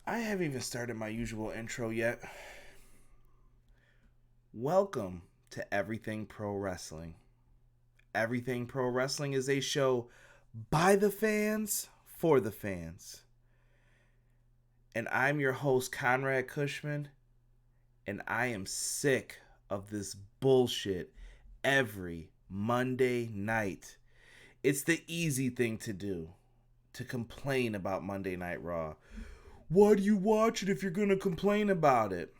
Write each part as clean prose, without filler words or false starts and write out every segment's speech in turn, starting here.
I haven't even started my usual intro yet. Welcome to Everything Pro Wrestling. Everything Pro Wrestling is a show by the fans, for the fans. And I'm your host, Conrad Cushman, and I am sick of this bullshit every Monday night. It's the easy thing to do, to complain about Monday Night Raw. Why do you watch it if you're going to complain about it?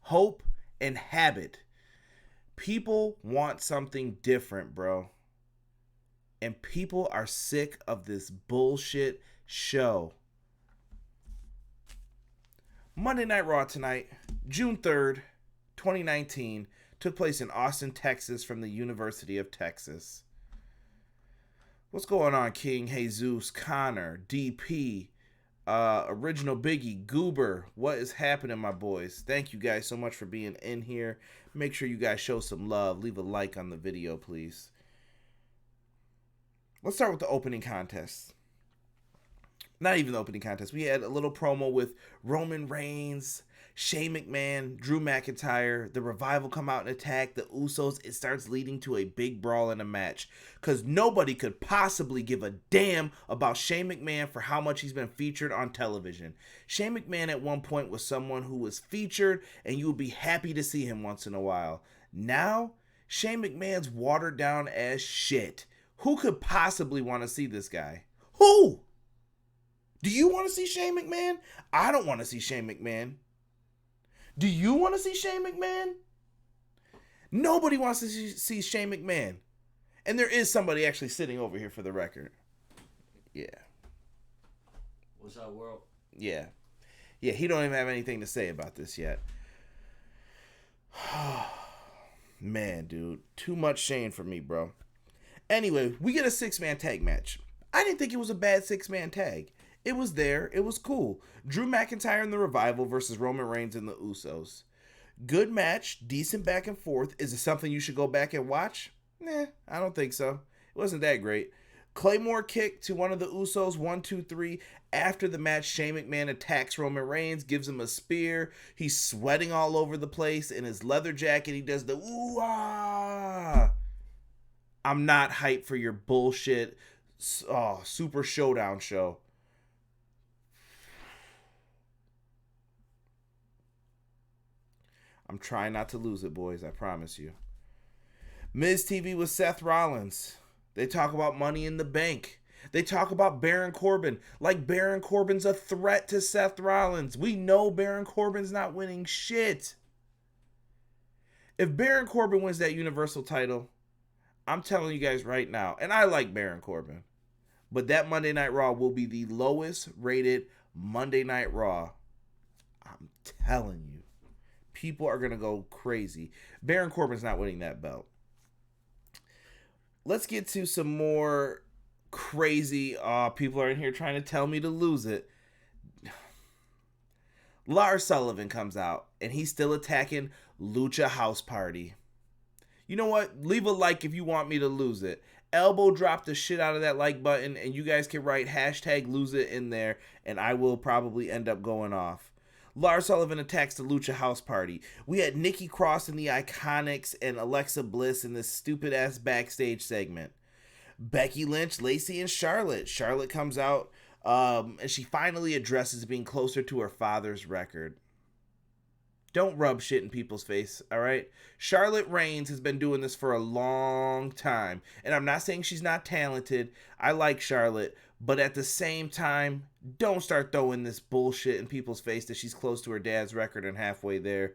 Hope and habit. People want something different, bro. And people are sick of this bullshit show. Monday Night Raw tonight, June 3rd, 2019, took place in Austin, Texas from the University of Texas. What's going on, King, Jesus, Connor, DP, Original Biggie, Goober? What is happening, my boys? Thank you guys so much for being in here. Make sure you guys show some love. Leave a like on the video, please. Let's start with the opening contest. Not even the opening contest. We had a little promo with Roman Reigns, Shane McMahon, Drew McIntyre. The Revival come out and attack the Usos. It starts leading to a big brawl in a match. Because nobody could possibly give a damn about Shane McMahon for how much he's been featured on television. Shane McMahon at one point was someone who was featured and you would be happy to see him once in a while. Now, Shane McMahon's watered down as shit. Who could possibly want to see this guy? Who? Do you want to see Shane McMahon? I don't want to see Shane McMahon. Do you want to see Shane McMahon? Nobody wants to see Shane McMahon. And there is somebody actually sitting over here for the record. Yeah. What's up, world? Yeah. Yeah, he don't even have anything to say about this yet. Man, dude. Too much Shane for me, bro. Anyway, we get a 6-man tag match. I didn't think it was a bad 6-man tag. It was there. It was cool. Drew McIntyre and the Revival versus Roman Reigns and the Usos. Good match. Decent back and forth. Is it something you should go back and watch? Nah, I don't think so. It wasn't that great. Claymore kick to one of the Usos. 1, 2, 3. After the match, Shane McMahon attacks Roman Reigns, gives him a spear. He's sweating all over the place in his leather jacket. He does the ooh-ah. I'm not hyped for your bullshit Super Showdown show. I'm trying not to lose it, boys. I promise you. Miz TV with Seth Rollins. They talk about Money in the Bank. They talk about Baron Corbin. Like Baron Corbin's a threat to Seth Rollins. We know Baron Corbin's not winning shit. If Baron Corbin wins that Universal title, I'm telling you guys right now, and I like Baron Corbin, but that Monday Night Raw will be the lowest rated Monday Night Raw. I'm telling you. People are going to go crazy. Baron Corbin's not winning that belt. Let's get to some more crazy. People are in here trying to tell me to lose it. Lars Sullivan comes out, and he's still attacking Lucha House Party. You know what? Leave a like if you want me to lose it. Elbow drop the shit out of that like button, and you guys can write hashtag lose it in there, and I will probably end up going off. Lars Sullivan attacks the Lucha House Party. We had Nikki Cross and the Iconics and Alexa Bliss in this stupid-ass backstage segment. Becky Lynch, Lacey, and Charlotte. Charlotte comes out, and she finally addresses being closer to her father's record. Don't rub shit in people's face, all right? Charlotte Reigns has been doing this for a long time. And I'm not saying she's not talented. I like Charlotte. But at the same time, don't start throwing this bullshit in people's face that she's close to her dad's record and halfway there.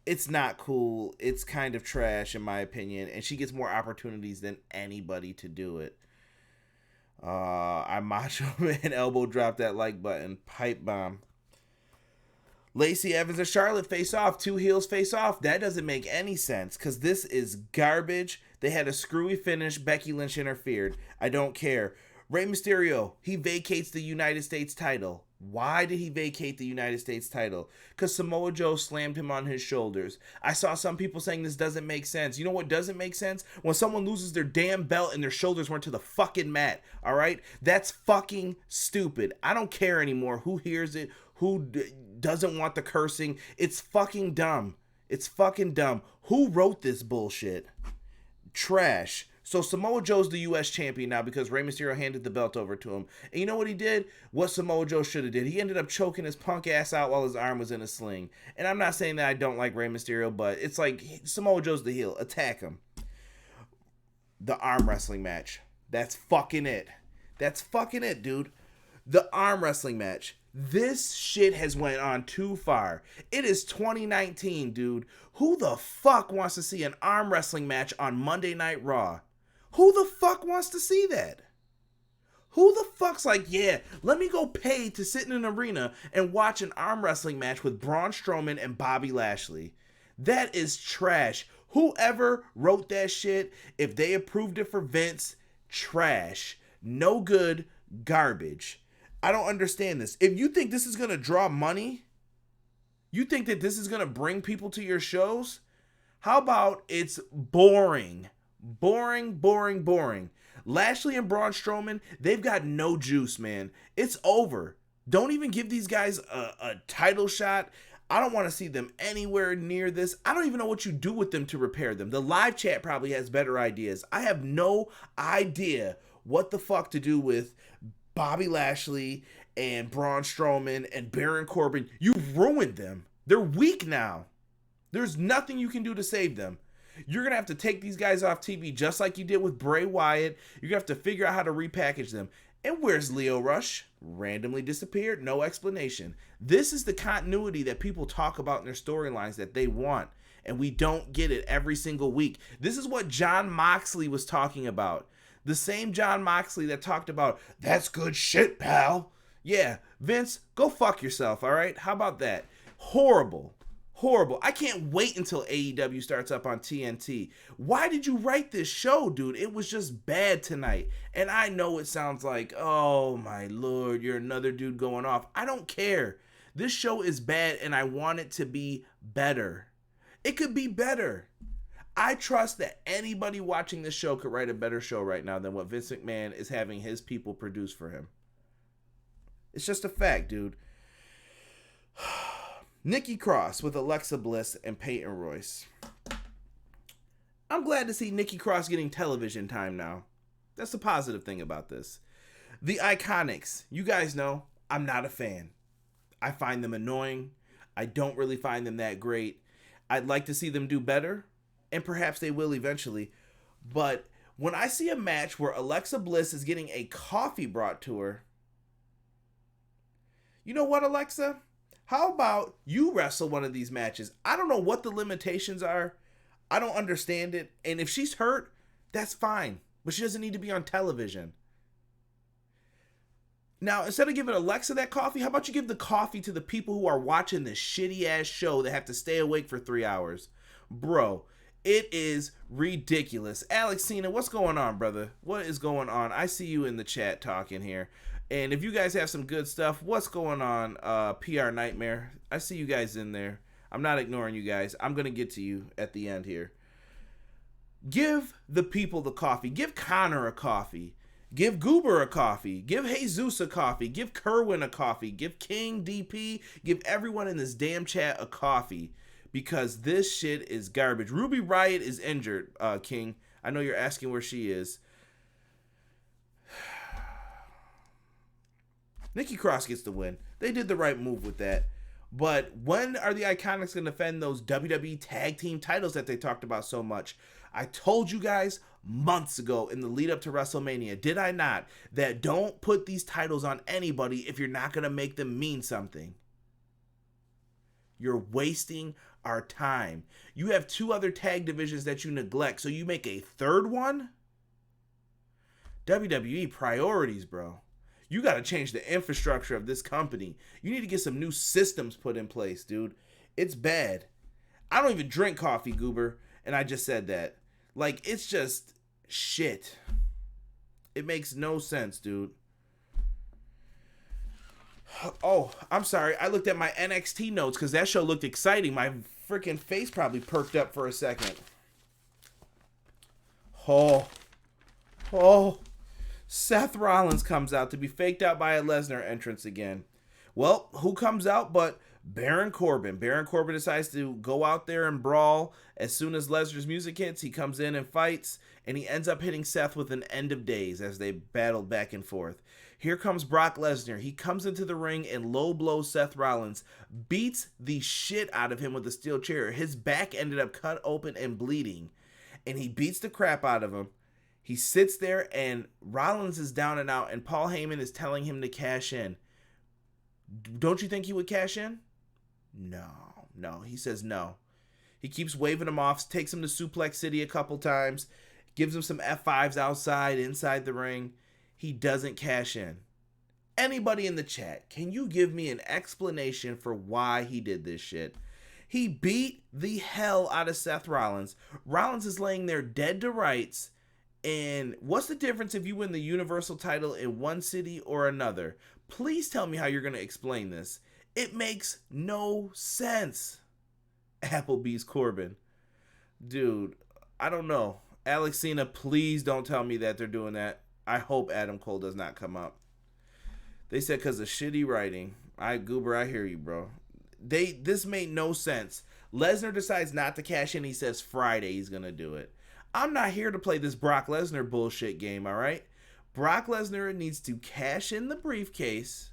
It's not cool. It's kind of trash, in my opinion. And she gets more opportunities than anybody to do it. I Macho Man elbow drop that like button. Pipe bomb. Lacey Evans and Charlotte face off. Two heels face off. That doesn't make any sense because this is garbage. They had a screwy finish. Becky Lynch interfered. I don't care. Rey Mysterio, he vacates the United States title. Why did he vacate the United States title? Because Samoa Joe slammed him on his shoulders. I saw some people saying this doesn't make sense. You know what doesn't make sense? When someone loses their damn belt and their shoulders went to the fucking mat, all right? That's fucking stupid. I don't care anymore who hears it, who doesn't want the cursing. It's fucking dumb. It's fucking dumb. Who wrote this bullshit? Trash. So Samoa Joe's the U.S. champion now because Rey Mysterio handed the belt over to him. And you know what he did? What Samoa Joe should have did. He ended up choking his punk ass out while his arm was in a sling. And I'm not saying that I don't like Rey Mysterio, but it's like Samoa Joe's the heel. Attack him. The arm wrestling match. That's fucking it. That's fucking it, dude. The arm wrestling match. This shit has went on too far. It is 2019, dude. Who the fuck wants to see an arm wrestling match on Monday Night Raw? Who the fuck wants to see that? Who the fuck's like, yeah, let me go pay to sit in an arena and watch an arm wrestling match with Braun Strowman and Bobby Lashley? That is trash. Whoever wrote that shit, if they approved it for Vince, trash. No good, garbage. I don't understand this. If you think this is going to draw money, you think that this is going to bring people to your shows, how about it's boring? Boring, boring, boring. Lashley and Braun Strowman, they've got no juice, man. It's over. Don't even give these guys a title shot. I don't want to see them anywhere near this. I don't even know what you do with them to repair them. The live chat probably has better ideas. I have no idea what the fuck to do with Bobby Lashley and Braun Strowman and Baron Corbin. You've ruined them. They're weak now. There's nothing you can do to save them. You're going to have to take these guys off TV just like you did with Bray Wyatt. You're going to have to figure out how to repackage them. And where's Lio Rush? Randomly disappeared. No explanation. This is the continuity that people talk about in their storylines that they want. And we don't get it every single week. This is what Jon Moxley was talking about. The same Jon Moxley that talked about, that's good shit, pal. Yeah, Vince, go fuck yourself, all right? How about that? Horrible. Horrible. I can't wait until AEW starts up on TNT. Why did you write this show, dude? It was just bad tonight. And I know it sounds like, oh my lord, you're another dude going off. I don't care. This show is bad and I want it to be better. It could be better. I trust that anybody watching this show could write a better show right now than what Vince McMahon is having his people produce for him. It's just a fact, dude. Nikki Cross with Alexa Bliss and Peyton Royce. I'm glad to see Nikki Cross getting television time now. That's the positive thing about this. The Iconics. You guys know I'm not a fan. I find them annoying. I don't really find them that great. I'd like to see them do better, and perhaps they will eventually. But when I see a match where Alexa Bliss is getting a coffee brought to her, you know what, Alexa? How about you wrestle one of these matches? I don't know what the limitations are. I don't understand it. And if she's hurt, that's fine. But she doesn't need to be on television. Now, instead of giving Alexa that coffee, how about you give the coffee to the people who are watching this shitty-ass show that have to stay awake for 3 hours? Bro, it is ridiculous. Alex Cena, what's going on, brother? What is going on? I see you in the chat talking here. And if you guys have some good stuff, what's going on, PR Nightmare? I see you guys in there. I'm not ignoring you guys. I'm going to get to you at the end here. Give the people the coffee. Give Connor a coffee. Give Goober a coffee. Give Jesus a coffee. Give Kerwin a coffee. Give King, DP. Give everyone in this damn chat a coffee. Because this shit is garbage. Ruby Riott is injured, King. I know you're asking where she is. Nikki Cross gets the win. They did the right move with that. But when are the Iconics going to defend those WWE tag team titles that they talked about so much? I told you guys months ago in the lead up to WrestleMania, did I not, that don't put these titles on anybody if you're not going to make them mean something. You're wasting our time. You have 2 other tag divisions that you neglect, so you make a third one? WWE priorities, bro. You got to change the infrastructure of this company. You need to get some new systems put in place, dude. It's bad. I don't even drink coffee, Goober, and I just said that. Like, it's just shit. It makes no sense, dude. Oh, I'm sorry. I looked at my NXT notes because that show looked exciting. My freaking face probably perked up for a second. Oh. Seth Rollins comes out to be faked out by a Lesnar entrance again. Well, who comes out but Baron Corbin? Baron Corbin decides to go out there and brawl. As soon as Lesnar's music hits, he comes in and fights, and he ends up hitting Seth with an end of days as they battled back and forth. Here comes Brock Lesnar. He comes into the ring and low blows Seth Rollins, beats the shit out of him with a steel chair. His back ended up cut open and bleeding, and he beats the crap out of him. He sits there, and Rollins is down and out, and Paul Heyman is telling him to cash in. Don't you think he would cash in? No. He says no. He keeps waving him off, takes him to Suplex City a couple times, gives him some F5s outside, inside the ring. He doesn't cash in. Anybody in the chat, can you give me an explanation for why he did this shit? He beat the hell out of Seth Rollins. Rollins is laying there dead to rights. And what's the difference if you win the Universal title in one city or another? Please tell me how you're going to explain this. It makes no sense. Applebee's Corbin. Dude, I don't know. Alex Cena, please don't tell me that they're doing that. I hope Adam Cole does not come up. They said because of shitty writing. Goober, I hear you, bro. This made no sense. Lesnar decides not to cash in. He says Friday he's going to do it. I'm not here to play this Brock Lesnar bullshit game, all right? Brock Lesnar needs to cash in the briefcase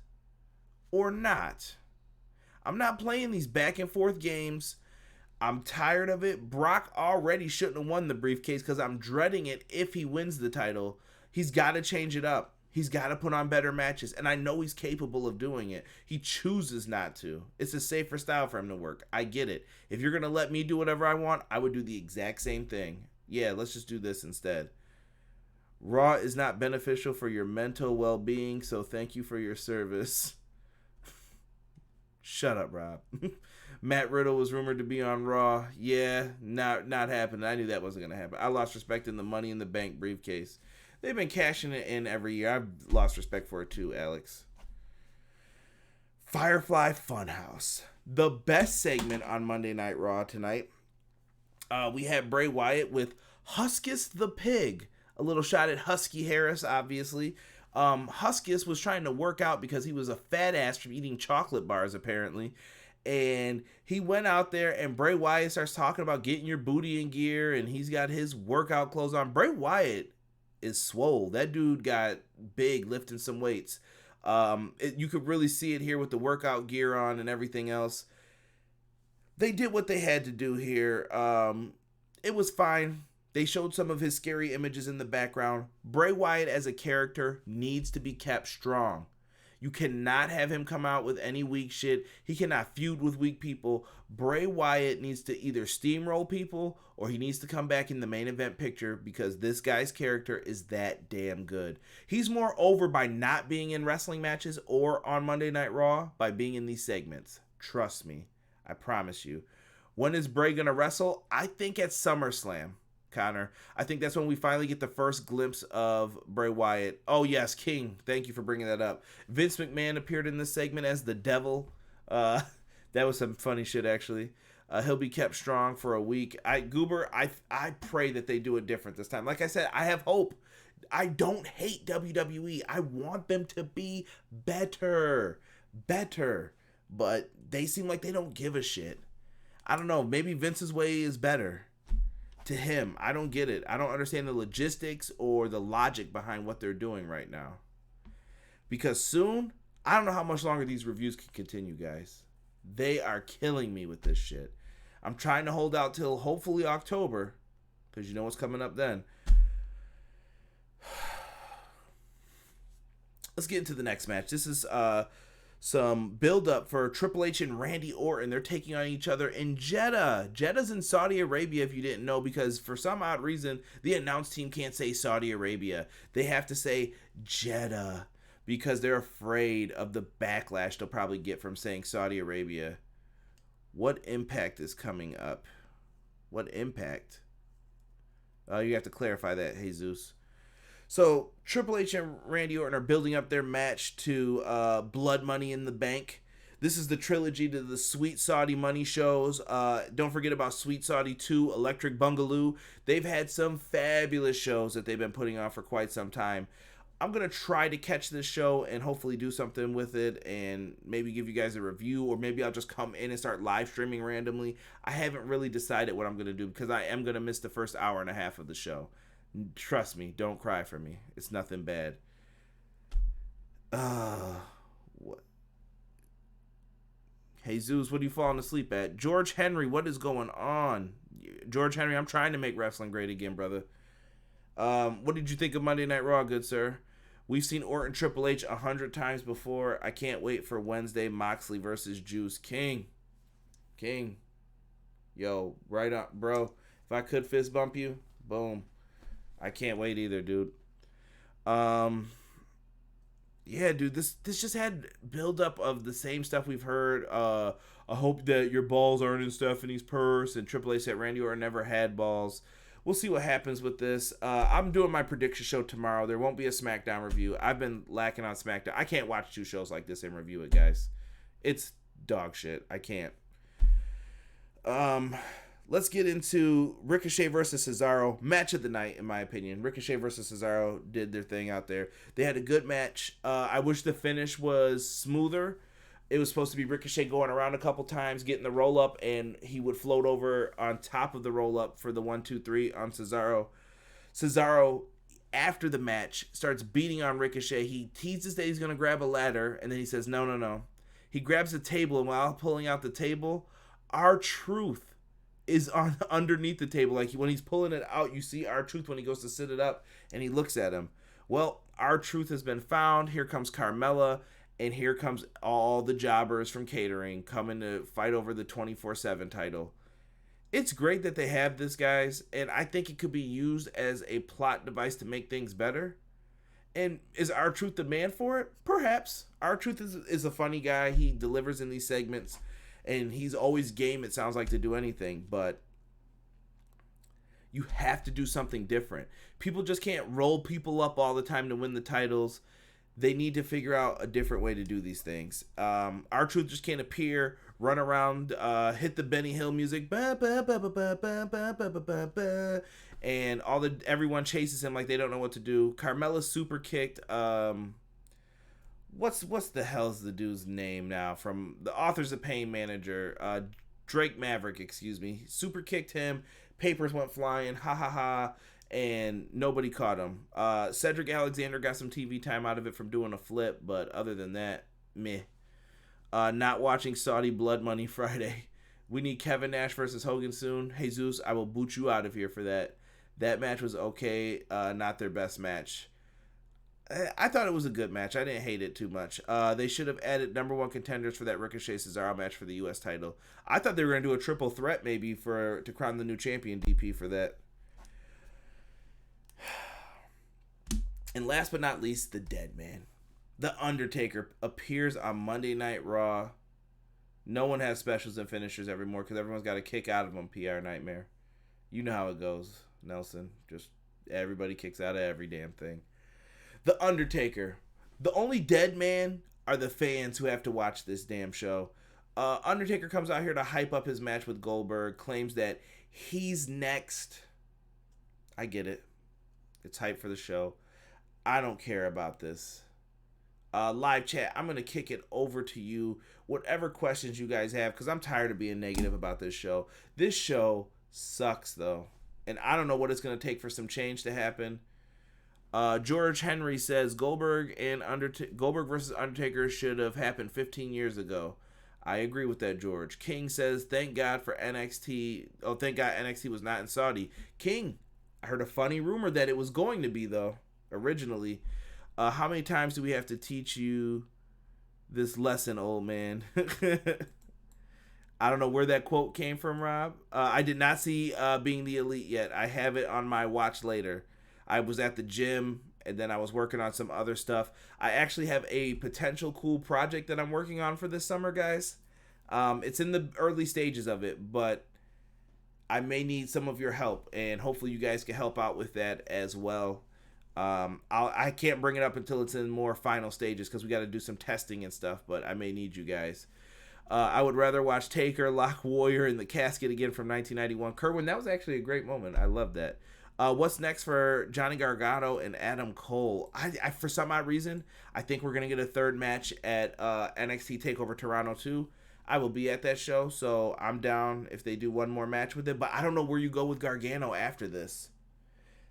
or not. I'm not playing these back and forth games. I'm tired of it. Brock already shouldn't have won the briefcase because I'm dreading it if he wins the title. He's got to change it up. He's got to put on better matches, and I know he's capable of doing it. He chooses not to. It's a safer style for him to work. I get it. If you're going to let me do whatever I want, I would do the exact same thing. Yeah, let's just do this instead. Raw is not beneficial for your mental well-being, so thank you for your service. Shut up, Rob. Matt Riddle was rumored to be on Raw. Yeah, not happening. I knew that wasn't going to happen. I lost respect in the Money in the Bank briefcase. They've been cashing it in every year. I've lost respect for it too, Alex. Firefly Funhouse. The best segment on Monday Night Raw tonight. We had Bray Wyatt with Huskus the Pig. A little shot at Husky Harris, obviously. Huskus was trying to work out because he was a fat ass from eating chocolate bars, apparently. And he went out there, and Bray Wyatt starts talking about getting your booty in gear, and he's got his workout clothes on. Bray Wyatt is swole. That dude got big lifting some weights. You could really see it here with the workout gear on and everything else. They did what they had to do here. It was fine. They showed some of his scary images in the background. Bray Wyatt as a character needs to be kept strong. You cannot have him come out with any weak shit. He cannot feud with weak people. Bray Wyatt needs to either steamroll people or he needs to come back in the main event picture because this guy's character is that damn good. He's more over by not being in wrestling matches or on Monday Night Raw by being in these segments. Trust me. I promise you. When is Bray going to wrestle? I think at SummerSlam, Connor. I think that's when we finally get the first glimpse of Bray Wyatt. Oh, yes, King. Thank you for bringing that up. Vince McMahon appeared in this segment as the devil. That was some funny shit, actually. He'll be kept strong for a week. Goober, I pray that they do it different this time. Like I said, I have hope. I don't hate WWE. I want them to be better. But they seem like they don't give a shit. I don't know. Maybe Vince's way is better to him. I don't get it. I don't understand the logistics or the logic behind what they're doing right now. Because soon, I don't know how much longer these reviews can continue, guys. They are killing me with this shit. I'm trying to hold out till hopefully October. Because you know what's coming up then. Let's get into the next match. This is some build-up for Triple H and Randy Orton. They're taking on each other in Jeddah. Jeddah's in Saudi Arabia, if you didn't know, because for some odd reason, the announce team can't say Saudi Arabia. They have to say Jeddah because they're afraid of the backlash they'll probably get from saying Saudi Arabia. What Impact is coming up? What Impact? You have to clarify that, Jesus. So Triple H and Randy Orton are building up their match to Blood Money in the Bank. This is the trilogy to the Sweet Saudi Money shows. Don't forget about Sweet Saudi 2, Electric Bungaloo. They've had some fabulous shows that they've been putting on for quite some time. I'm going to try to catch this show and hopefully do something with it and maybe give you guys a review, or maybe I'll just come in and start live streaming randomly. I haven't really decided what I'm going to do because I am going to miss the first hour and a half of the show. Trust me, don't cry for me. It's nothing bad. What? Hey Zeus, what are you falling asleep at? George Henry, what is going on? George Henry, I'm trying to make wrestling great again, brother. What did you think of Monday Night Raw, good sir? We've seen Orton Triple H 100 times before. I can't wait for Wednesday, Moxley versus Juice. King. Yo, right on, bro. If I could fist bump you, boom. I can't wait either, dude. Yeah, dude, this just had buildup of the same stuff we've heard. I hope that your balls aren't in Stephanie's purse, and Triple H said Randy Orton never had balls. We'll see what happens with this. I'm doing my prediction show tomorrow. There won't be a SmackDown review. I've been lacking on SmackDown. I can't watch two shows like this and review it, guys. It's dog shit. I can't. Let's get into Ricochet versus Cesaro. Match of the night, in my opinion. Ricochet versus Cesaro did their thing out there. They had a good match. I wish the finish was smoother. It was supposed to be Ricochet going around a couple times, getting the roll-up, and he would float over on top of the roll-up for the 1-2-3 on Cesaro. Cesaro, after the match, starts beating on Ricochet. He teases that he's going to grab a ladder, and then he says, no. He grabs the table, and while pulling out the table, R-Truth is on underneath the table. Like when he's pulling it out, you see R-Truth when he goes to sit it up, and he looks at him. Well, R-Truth has been found. Here comes Carmella, and here comes all the jobbers from catering coming to fight over the 24/7 title. It's great that they have this, guys, and I think it could be used as a plot device to make things better. And is R-Truth the man for it? Perhaps. R-Truth is a funny guy. He delivers in these segments, and he's always game, it sounds like, to do anything. But you have to do something different. People just can't roll people up all the time to win the titles. They need to figure out a different way to do these things. R-Truth just can't appear, run around, hit the Benny Hill music, and everyone chases him like they don't know what to do. Carmella's super kicked. What's the hell's the dude's name now? From the Authors of Pain manager, Drake Maverick, excuse me. Super kicked him. Papers went flying. Ha ha ha. And nobody caught him. Cedric Alexander got some TV time out of it from doing a flip, but other than that, meh. Not watching Saudi Blood Money Friday. We need Kevin Nash versus Hogan soon. Jesus, I will boot you out of here for that. That match was okay, not their best match. I thought it was a good match. I didn't hate it too much. They should have added number one contenders for that Ricochet Cesaro match for the U.S. title. I thought they were going to do a triple threat maybe to crown the new champion DP for that. And last but not least, the dead man. The Undertaker appears on Monday Night Raw. No one has specials and finishers anymore because everyone's got a kick out of them, PR Nightmare. You know how it goes, Nelson. Just everybody kicks out of every damn thing. The Undertaker. The only dead man are the fans who have to watch this damn show. Undertaker comes out here to hype up his match with Goldberg, claims that he's next. I get it. It's hype for the show. I don't care about this. Live chat, I'm going to kick it over to you. Whatever questions you guys have, because I'm tired of being negative about this show. This show sucks, though. And I don't know what it's going to take for some change to happen. George Henry says Goldberg versus Undertaker should have happened 15 years ago. I agree with that, George. King says, thank God for NXT. Oh, thank God NXT was not in Saudi. King, I heard a funny rumor that it was going to be, though, originally. How many times do we have to teach you this lesson, old man? I don't know where that quote came from, Rob. I did not see Being the Elite yet. I have it on my watch later. I was at the gym, and then I was working on some other stuff. I actually have a potential cool project that I'm working on for this summer, guys. It's in the early stages of it, but I may need some of your help, and hopefully you guys can help out with that as well. I can't bring it up until it's in more final stages because we got to do some testing and stuff. But I may need you guys. I would rather watch Taker lock Warrior in the casket again from 1991. Kerwin, that was actually a great moment. I love that. What's next for Johnny Gargano and Adam Cole? I for some odd reason, I think we're gonna get a third match at NXT Takeover Toronto 2. I will be at that show, so I'm down if they do one more match with it. But I don't know where you go with Gargano after this.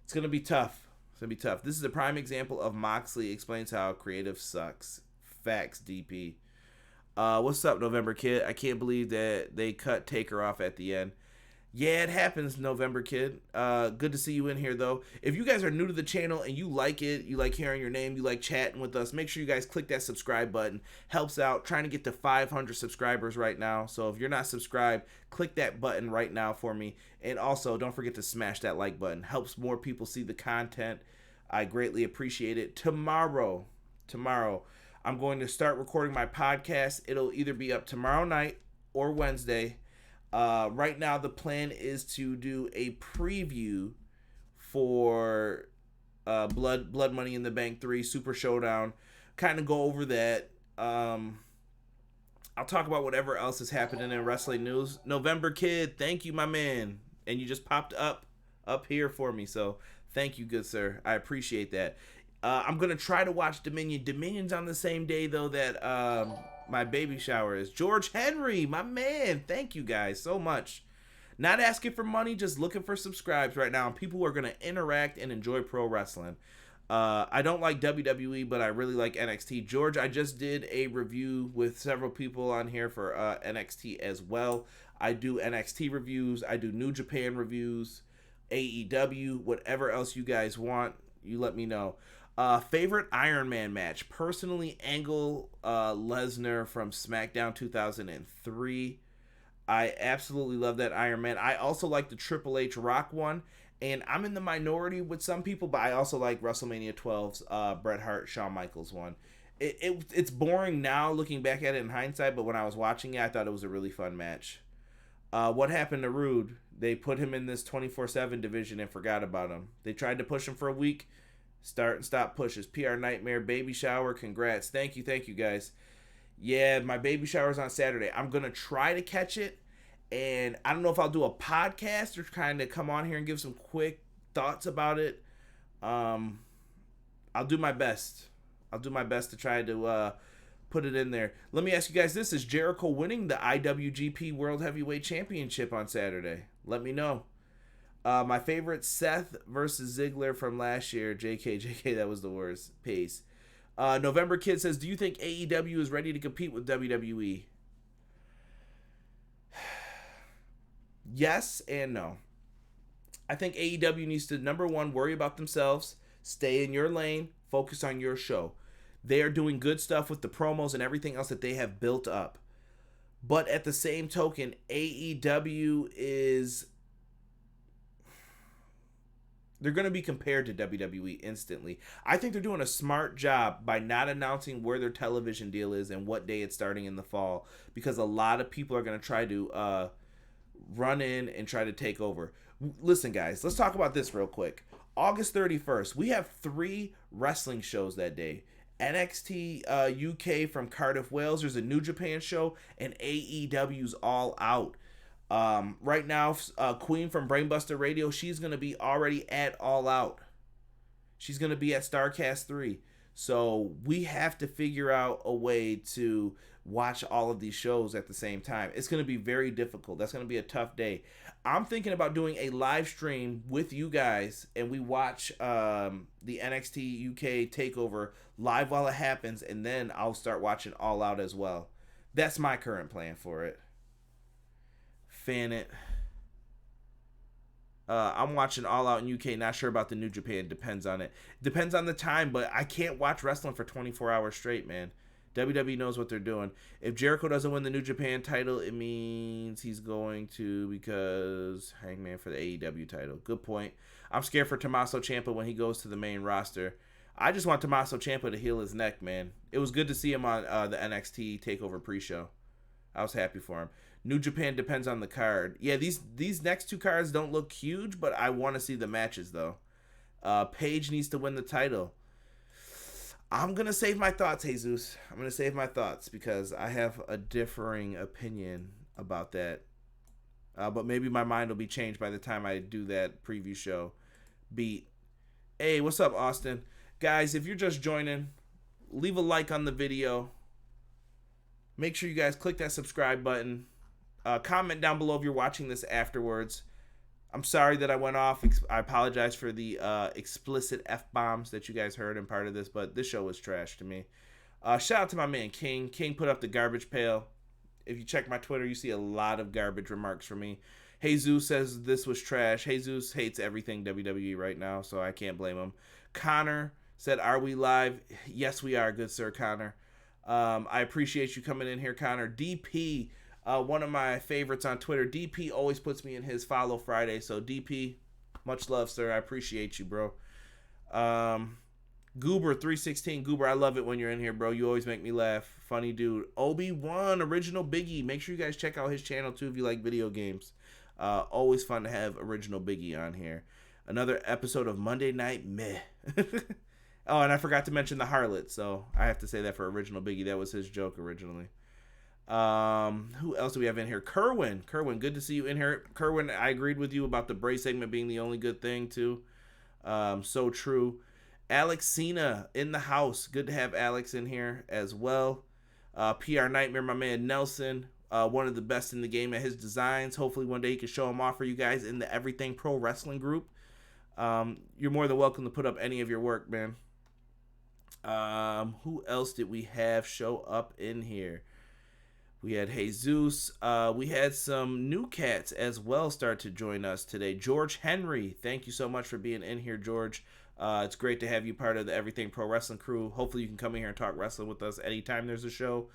It's gonna be tough. It's gonna be tough. This is a prime example of Moxley explains how creative sucks. Facts, DP. What's up, November Kid? I can't believe that they cut Taker off at the end. Yeah, it happens, November Kid. Good to see you in here, though. If you guys are new to the channel and you like it, you like hearing your name, you like chatting with us, make sure you guys click that subscribe button. Helps out. Trying to get to 500 subscribers right now. So if you're not subscribed, click that button right now for me. And also, don't forget to smash that like button. Helps more people see the content. I greatly appreciate it. Tomorrow, I'm going to start recording my podcast. It'll either be up tomorrow night or Wednesday. Right now, the plan is to do a preview for Blood Money in the Bank 3 Super Showdown. Kind of go over that. I'll talk about whatever else is happening in wrestling news. November Kid, thank you, my man. And you just popped up here for me, so thank you, good sir. I appreciate that. I'm going to try to watch Dominion. Dominion's on the same day, though, that my baby shower is. George Henry, my man. Thank you guys so much. Not asking for money, just looking for subscribes right now. And people who are going to interact and enjoy pro wrestling. I don't like WWE, but I really like NXT. George, I just did a review with several people on here for NXT as well. I do NXT reviews. I do New Japan reviews, AEW, whatever else you guys want, you let me know. Favorite Iron Man match? Personally, Angle Lesnar from SmackDown 2003. I absolutely love that Iron Man. I also like the Triple H Rock one. And I'm in the minority with some people, but I also like WrestleMania 12's Bret Hart, Shawn Michaels one. It's boring now looking back at it in hindsight, but when I was watching it, I thought it was a really fun match. What happened to Rude? They put him in this 24/7 division and forgot about him. They tried to push him for a week. Start and stop pushes. PR Nightmare, baby shower, congrats. Thank you guys. Yeah, my baby shower's on Saturday. I'm going to try to catch it. And I don't know if I'll do a podcast or kind of come on here and give some quick thoughts about it. I'll do my best. I'll do my best to try to put it in there. Let me ask you guys this. Is Jericho winning the IWGP World Heavyweight Championship on Saturday? Let me know. My favorite, Seth versus Ziggler from last year. JK, that was the worst. Peace. November Kid says, do you think AEW is ready to compete with WWE? Yes and no. I think AEW needs to, number one, worry about themselves, stay in your lane, focus on your show. They are doing good stuff with the promos and everything else that they have built up. But at the same token, AEW is... they're going to be compared to WWE instantly. I think they're doing a smart job by not announcing where their television deal is and what day it's starting in the fall, because a lot of people are going to try to run in and try to take over. Listen, guys, let's talk about this real quick. August 31st, we have 3 wrestling shows that day. NXT UK from Cardiff, Wales. There's a New Japan show, and AEW's All Out. Right now, Queen from Brainbuster Radio, she's going to be already at All Out. She's going to be at StarCast 3. So we have to figure out a way to watch all of these shows at the same time. It's going to be very difficult. That's going to be a tough day. I'm thinking about doing a live stream with you guys, and we watch the NXT UK takeover live while it happens, and then I'll start watching All Out as well. That's my current plan for it. Fan it. I'm watching All Out in UK. Not sure about the New Japan. Depends on it. Depends on the time, but I can't watch wrestling for 24 hours straight, man. WWE knows what they're doing. If Jericho doesn't win the New Japan title, it means he's going to, because Hangman for the AEW title. Good point. I'm scared for Tommaso Ciampa when he goes to the main roster. I just want Tommaso Ciampa to heal his neck, man. It was good to see him on the NXT TakeOver pre-show. I was happy for him. New Japan depends on the card. Yeah, these next 2 cards don't look huge, but I want to see the matches, though. Paige needs to win the title. I'm going to save my thoughts, Jesus. I'm going to save my thoughts because I have a differing opinion about that. But maybe my mind will be changed by the time I do that preview show. Beat. Hey, what's up, Austin? Guys, if you're just joining, leave a like on the video. Make sure you guys click that subscribe button. Comment down below if you're watching this afterwards. I'm sorry that I went off. I apologize for the explicit F-bombs that you guys heard in part of this, but this show was trash to me. Shout out to my man King. King put up the garbage pail. If you check my Twitter, you see a lot of garbage remarks from me. Jesus says this was trash. Jesus hates everything WWE right now, so I can't blame him. Connor said, are we live? Yes, we are, good sir, Connor. I appreciate you coming in here, Connor. DP, one of my favorites on Twitter. DP always puts me in his follow Friday. So DP, much love, sir. I appreciate you, bro. Goober316. Goober, I love it when you're in here, bro. You always make me laugh. Funny dude. Obi-Wan, Original Biggie. Make sure you guys check out his channel, too, if you like video games. Always fun to have Original Biggie on here. Another episode of Monday Night Meh. Oh, and I forgot to mention the harlot, so I have to say that for Original Biggie. That was his joke originally. Who else do we have in here? Kerwin, good to see you in here. Kerwin, I agreed with you about the Bray segment being the only good thing, too. So true. Alex Cena in the house. Good to have Alex in here as well. PR Nightmare, my man Nelson. One of the best in the game at his designs. Hopefully one day he can show them off for you guys in the Everything Pro Wrestling group. You're more than welcome to put up any of your work, man. Who else did we have show up in here? We had Jesus. We had some new cats as well start to join us today. George Henry, thank you so much for being in here, George. It's great to have you part of the Everything Pro Wrestling crew. Hopefully you can come in here and talk wrestling with us anytime there's a show.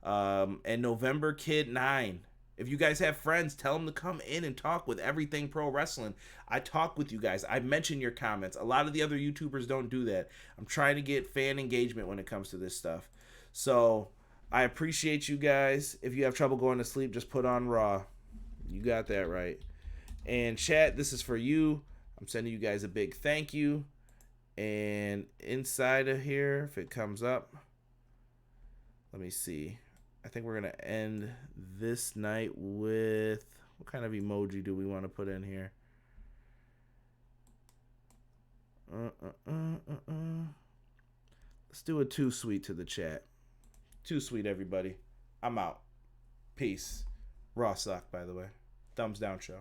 And November Kid 9. If you guys have friends, tell them to come in and talk with Everything Pro Wrestling. I talk with you guys. I mention your comments. A lot of the other YouTubers don't do that. I'm trying to get fan engagement when it comes to this stuff. So I appreciate you guys. If you have trouble going to sleep, just put on Raw. You got that right. And chat, this is for you. I'm sending you guys a big thank you. And inside of here, if it comes up, let me see. I think we're going to end this night with, what kind of emoji do we want to put in here? Let's do a too sweet to the chat. Too sweet, everybody. I'm out. Peace. Raw suck, by the way. Thumbs down show.